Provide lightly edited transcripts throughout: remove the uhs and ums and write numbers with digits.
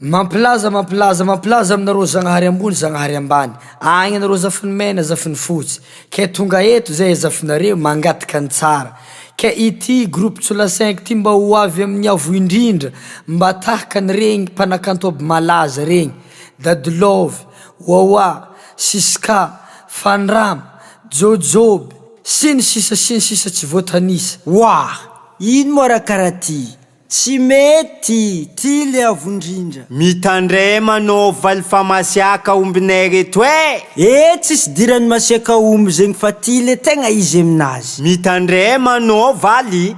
Mampilaza aminareo Zagnahary ambony Zagnahary ambany. Agny anareo zafiny mena zafiny fotsy. Ke tonga eto zay zafinareo mangataka ny tsara. Ke ity groupe TSOULA5 ty mba ho avy amin'ny avo indrindra mba tahaka ny regny mpanakanto aby malaza regny. Dadilove, Wawa, Siska, Fanram, Jojoby, siny sisa tsy voatanisa. Wah, ino moa raha karaha ty? Tsy mety, ty le avondrindra. Mitandray manao valy fa masiaka ombinay reto tsisy dirany masiaka omby zegny fa ty le tegna izy aminazy. Mitandray manao valy.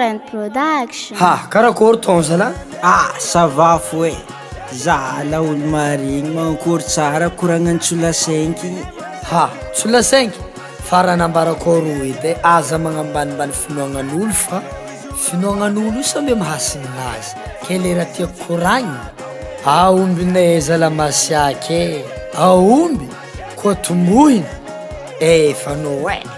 Friend Production. Ha, karakory ton zala? Ça va fo e. Zala olo marigny mankory tsara koragnany TSOULA5 igny. Ha, TSOULA5 farany ambarakôry edy aza magnambanimbany finoagnan'olo fa finoagnan'olo samby mahasinazy ke le raha tiako koragny aombinay zala masiaka e, aomby koa tombohina fanao e.